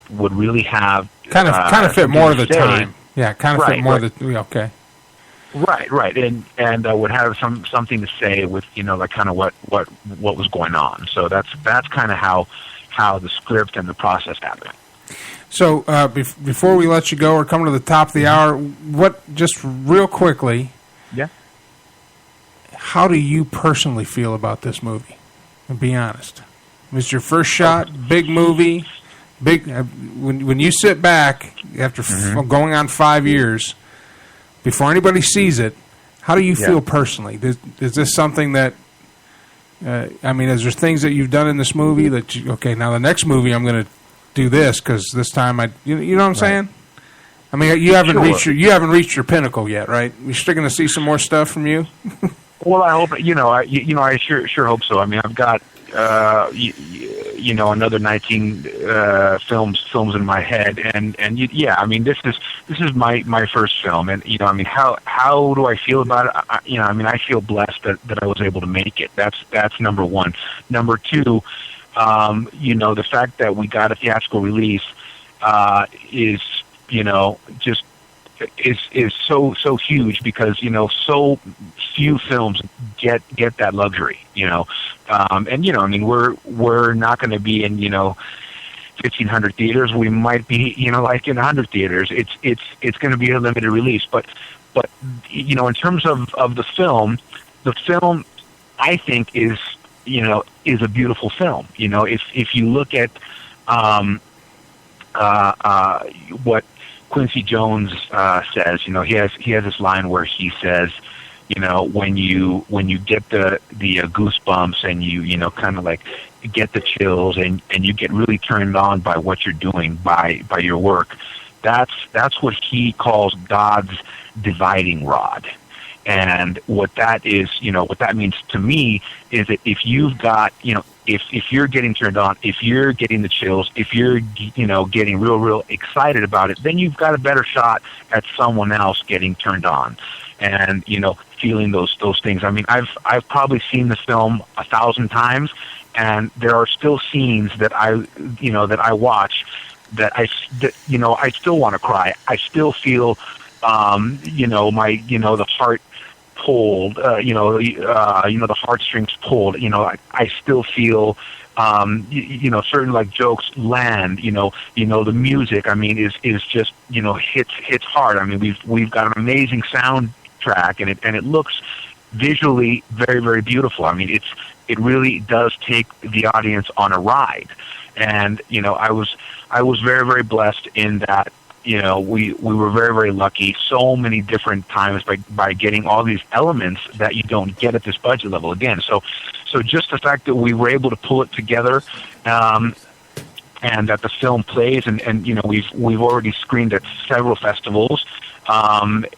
would really have kind of fit more of the say. time. Yeah, kind of fit more of the okay. Right, and would have something to say with like kind of what was going on. So that's kind of how the script and the process happened. So before we let you go or come to the top of the hour, just real quickly, yeah, how do you personally feel about this movie? And be honest, it was your first shot, big movie, big. When you sit back after going on 5 years. Before anybody sees it, how do you feel personally? Is this something that, is there things that you've done in this movie that, now the next movie I'm going to do this because this time you know what I'm saying? I mean, you haven't reached your pinnacle yet, right? We're still going to see some more stuff from you. Well, I hope I sure hope so. I mean, I've got another 19 films in my head, and I mean, this is my first film, and how do I feel about it? I feel blessed that I was able to make it. That's number one. Number two, the fact that we got a theatrical release is just is so huge because so few films get that luxury, we're not going to be in 1,500 theaters. We might be like in 100 theaters. It's going to be a limited release, but in terms of the film I think is a beautiful film. If you look at what Quincy Jones says, he has this line where he says, when you get the goosebumps and you kind of like get the chills and you get really turned on by what you're doing by your work, that's what he calls God's dividing rod. And what that is, what that means to me is that if you've got, if you're getting turned on, if you're getting the chills, if you're, getting real excited about it, then you've got a better shot at someone else getting turned on and, feeling those things. I mean, I've probably seen the film 1,000 times, and there are still scenes that I watch that I still want to cry. I still feel, the heart pulled, the heartstrings pulled. I still feel, certain like jokes land. The music. I mean, is just hits hard. I mean, we've got an amazing soundtrack, and it looks visually very, very beautiful. I mean, it really does take the audience on a ride, and I was very, very blessed in that. We were very, very lucky so many different times by getting all these elements that you don't get at this budget level again. So just the fact that we were able to pull it together, and that the film plays, and we've already screened at several festivals,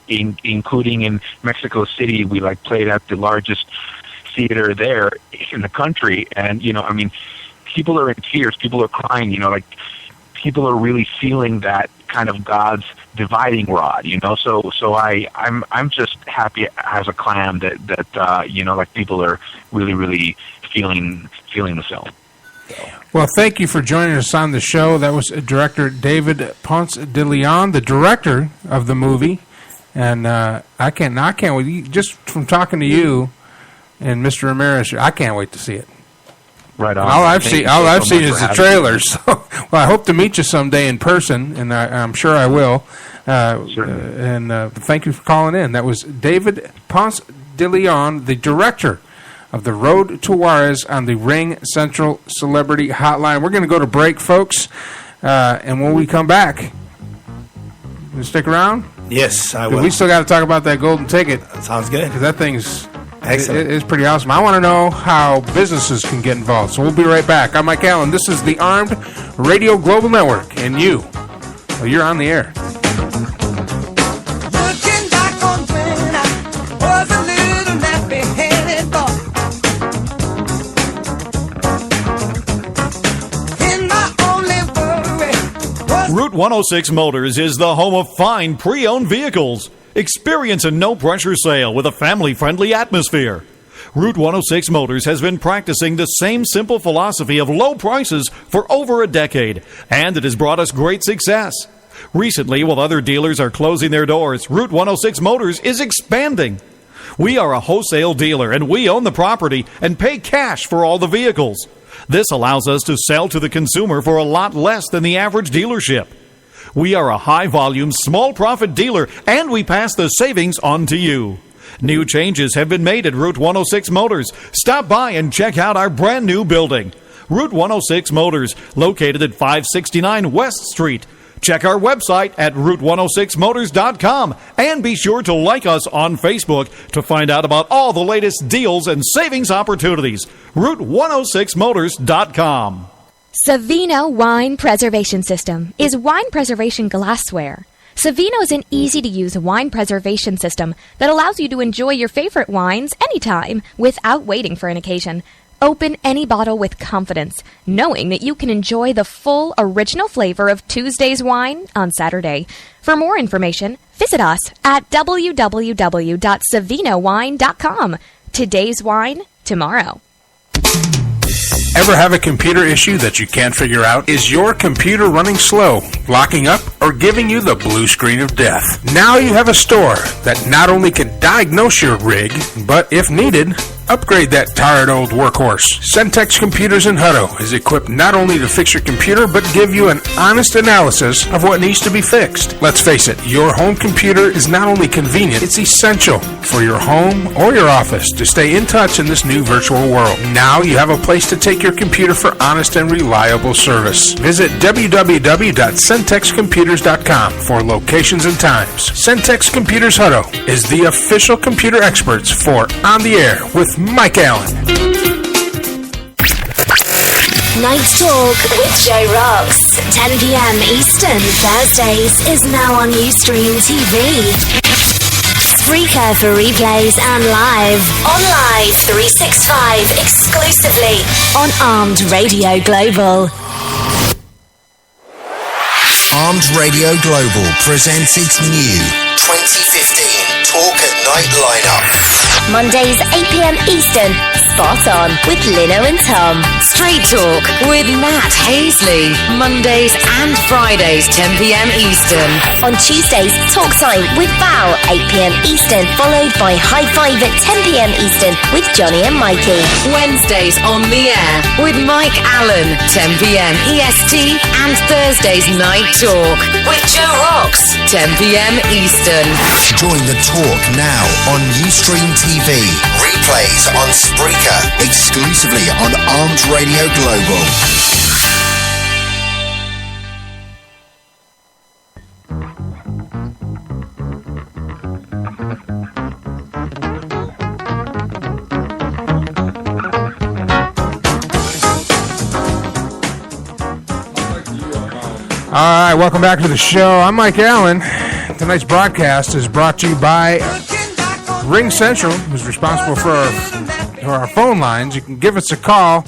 including in Mexico City. We played at the largest theater there in the country, and people are in tears, people are crying, people are really feeling that kind of God's dividing rod, So I'm just happy as a clam that people are really, really feeling the film. Well, thank you for joining us on the show. That was director David Ponce de Leon, the director of the movie, and I can't wait. Just from talking to you and Mr. Ramirez, I can't wait to see it. Right on. All I've seen is the trailers. So, well, I hope to meet you someday in person, and I'm sure I will. And thank you for calling in. That was David Ponce de Leon, the director of The Road to Juarez on the Ring Central Celebrity Hotline. We're going to go to break, folks, and when we come back, you stick around? Yes, I will. We still got to talk about that golden ticket. Sounds good. Because that thing's... Excellent. It's pretty awesome. I want to know how businesses can get involved. So we'll be right back. I'm Mike Allen. This is the Armed Radio Global Network. And you're on the air. Looking back on when I was a little nappy-headed boy. In my only worry was... Route 106 Motors is the home of fine pre-owned vehicles. Experience a no-pressure sale with a family-friendly atmosphere. Route 106 Motors has been practicing the same simple philosophy of low prices for over a decade, and it has brought us great success. Recently, while other dealers are closing their doors, Route 106 Motors is expanding. We are a wholesale dealer, and we own the property and pay cash for all the vehicles. This allows us to sell to the consumer for a lot less than the average dealership. We are a high-volume, small-profit dealer, and we pass the savings on to you. New changes have been made at Route 106 Motors. Stop by and check out our brand-new building. Route 106 Motors, located at 569 West Street. Check our website at route106motors.com and be sure to like us on Facebook to find out about all the latest deals and savings opportunities. route106motors.com. Savino Wine Preservation System is wine preservation glassware. Savino is an easy-to-use wine preservation system that allows you to enjoy your favorite wines anytime without waiting for an occasion. Open any bottle with confidence, knowing that you can enjoy the full original flavor of Tuesday's wine on Saturday. For more information, visit us at www.savinowine.com. Today's wine, tomorrow. Ever have a computer issue that you can't figure out? Is your computer running slow, locking up, or giving you the blue screen of death? Now you have a store that not only can diagnose your rig, but if needed, upgrade that tired old workhorse. Centex Computers in Hutto is equipped not only to fix your computer, but give you an honest analysis of what needs to be fixed. Let's face it, your home computer is not only convenient, it's essential for your home or your office to stay in touch in this new virtual world. Now you have a place to take your computer for honest and reliable service. Visit www.centexcomputers.com for locations and times. Centex Computers Hutto is the official computer experts for On the Air with Mike Allen. Night Talk with Joe Rocks. 10 p.m. Eastern Thursdays is now on Ustream TV. Spreaker for replays and live. On Live 365 exclusively on Armed Radio Global. Armed Radio Global presents its new 2015 Talk at Night lineup. Mondays 8 p.m. Eastern, Spot On with Lino and Tom. Straight Talk with Matt Hazley. Mondays and Fridays 10 p.m. Eastern. On Tuesdays, Talk Time with Val 8 p.m. Eastern, followed by High Five at 10 p.m. Eastern with Johnny and Mikey. Wednesdays on the air with Mike Allen 10 p.m. EST, and Thursdays Night Talk with Joe Rocks 10 p.m. Eastern. Join the talk now on Ustream TV. Replays on Spreaker, exclusively on Armed Radio Global. All right, welcome back to the show. I'm Mike Allen. Tonight's broadcast is brought to you by Ring Central, who's responsible for our phone lines. You can give us a call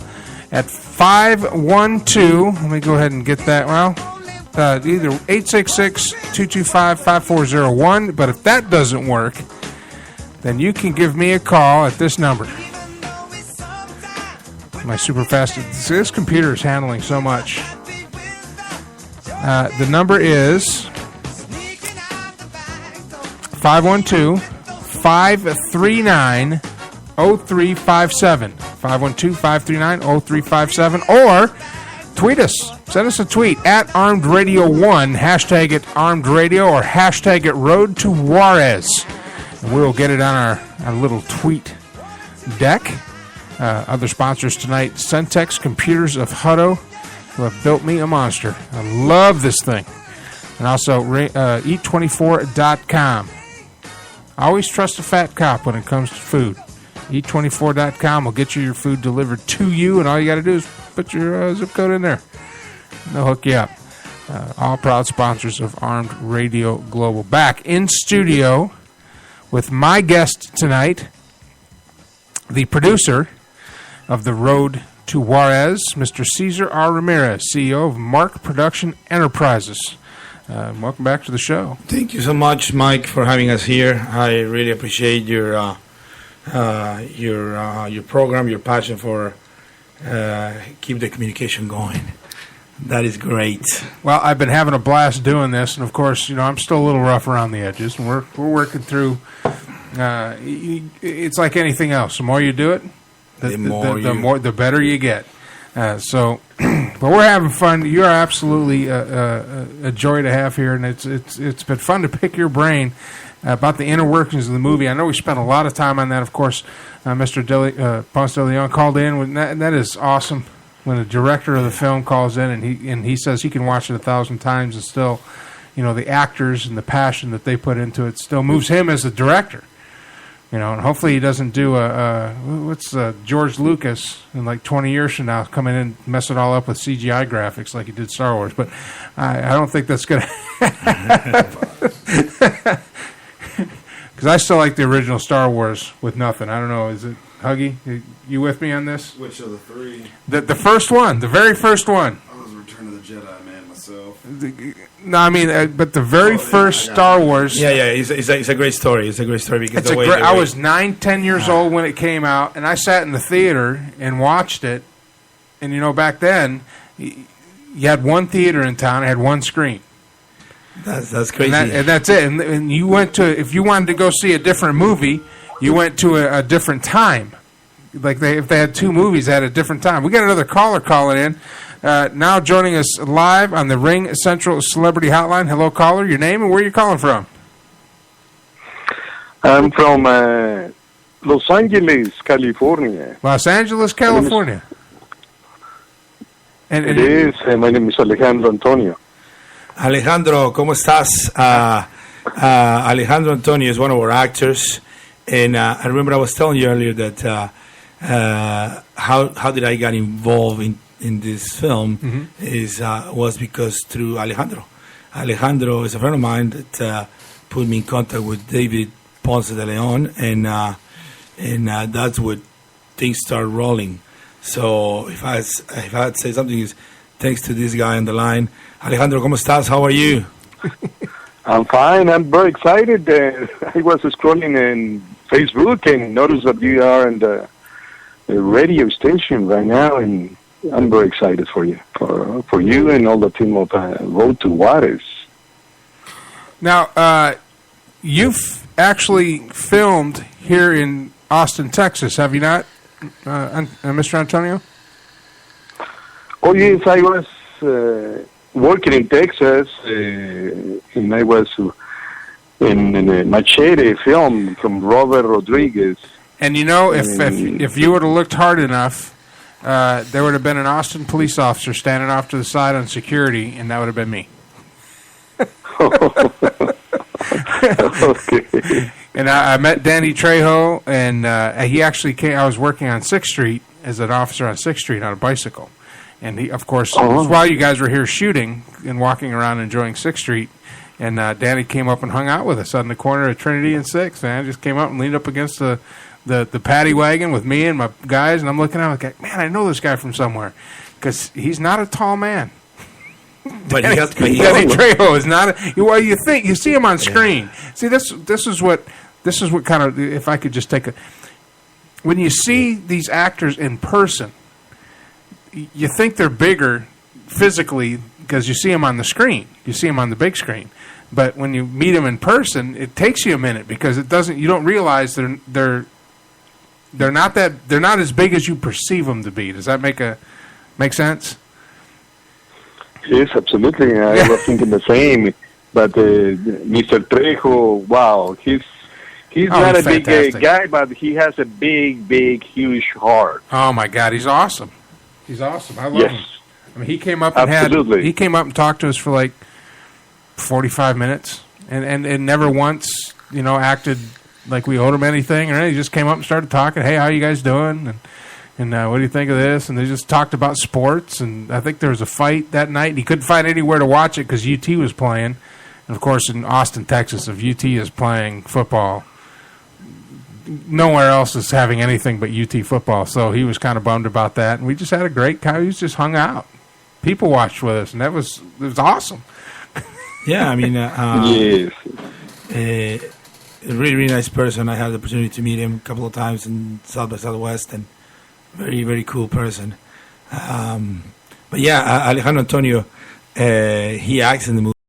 at 512. Let me go ahead and get that. Well, either 866-225-5401. But if that doesn't work, then you can give me a call at this number. My super fast. This computer is handling so much. The number is 512-539-0357. 512-539-0357. Or tweet us. Send us a tweet at Armed Radio 1. Hashtag it Armed Radio or hashtag it Road to Juarez. And we'll get it on our little tweet deck. Other sponsors tonight, Centex Computers of Hutto, who have built me a monster. I love this thing. And also Eat24.com. I always trust a fat cop when it comes to food. Eat24.com will get you your food delivered to you, and all you got to do is put your zip code in there. They'll hook you up. All proud sponsors of Armed Radio Global. Back in studio with my guest tonight, the producer of The Road to Juarez, Mr. Cesar R. Ramirez, CEO of Marc Production Enterprises. Welcome back to the show. Thank you so much, Mike, for having us here. I really appreciate your your program, your passion for keep the communication going. That is great. Well, I've been having a blast doing this, and of course, I'm still a little rough around the edges, and we're working through. It's like anything else. The more you do it, the better you get. But we're having fun. You're absolutely a joy to have here, and it's been fun to pick your brain about the inner workings of the movie. I know we spent a lot of time on that. Of course, Mr. Ponce de Leon called in, and that is awesome. When the director of the film calls in and he says he can watch it 1,000 times and still, the actors and the passion that they put into it still moves him as a director. And hopefully he doesn't do what's George Lucas in like 20 years from now come in and mess it all up with CGI graphics like he did Star Wars. But I don't think that's going to happen. Because I still like the original Star Wars with nothing. I don't know, is it Huggy? You with me on this? Which of the three? The first one, the very first one. I was Return of the Jedi man myself. No, I mean, but the very first Star Wars. Yeah, it's a great story. It's a great story because I was 9-10 years old when it came out, and I sat in the theater and watched it. And back then, you had one theater in town, it had one screen. That's crazy. And that's it. And you went to, if you wanted to go see a different movie, you went to a different time. Like if they had two movies at a different time. We got another caller calling in. Now joining us live on the Ring Central Celebrity Hotline. Hello, caller. Your name and where you calling from? I'm from Los Angeles, California. Los Angeles, California. It is. My name is Alejandro Antonio. Alejandro, ¿cómo estás? Alejandro Antonio is one of our actors. And I remember I was telling you earlier that how did I get involved in this film was because through Alejandro. Alejandro is a friend of mine that put me in contact with David Ponce de Leon, and that's what things start rolling. So if I had to say something, is thanks to this guy on the line. Alejandro, ¿cómo estás? How are you? I'm fine. I'm very excited. I was scrolling in Facebook and noticed that you are in the radio station right now, and I'm very excited for you, for you and all the team of Road to Juarez. Now, you've actually filmed here in Austin, Texas, have you not, Mr. Antonio? Oh, yes, I was working in Texas, and I was in a Machete film from Robert Rodriguez. And if you would have looked hard enough, there would have been an Austin police officer standing off to the side on security, and that would have been me. Okay. And I met Danny Trejo, and he actually came. I was working on 6th Street as an officer on 6th Street on a bicycle. And he, of course, it was while you guys were here shooting and walking around enjoying 6th Street. And Danny came up and hung out with us on the corner of Trinity and 6th. Man, just came up and leaned up against the paddy wagon with me and my guys. And I'm looking at him like, man, I know this guy from somewhere. Because he's not a tall man. But Danny Trejo is not well, you think you see him on screen. See, this is what kind of, if I could just take a, when you see these actors in person, you think they're bigger physically because you see them on the screen, you see them on the big screen. But when you meet them in person, it takes you a minute because you don't realize they're not as big as you perceive them to be. Does that make sense? Yes, absolutely. I was thinking the same. But Mr. Trejo, wow, he's not a big guy, but he has a big, huge heart. Oh my God, he's awesome. He's awesome. I love him. I mean, he came up and talked to us for like 45 minutes, and never once, acted like we owed him anything or anything. He just came up and started talking. Hey, how you guys doing? And what do you think of this? And they just talked about sports. And I think there was a fight that night. And he couldn't find anywhere to watch it because UT was playing. And, of course, in Austin, Texas, if UT is playing football, nowhere else is having anything but UT football. So he was kind of bummed about that. And we just had a great time. We just hung out. People watched with us, and it was awesome. Yeah, I mean, a really, really nice person. I had the opportunity to meet him a couple of times in South by Southwest, and very, very cool person. But yeah, Alejandro Antonio, he acts in the movie.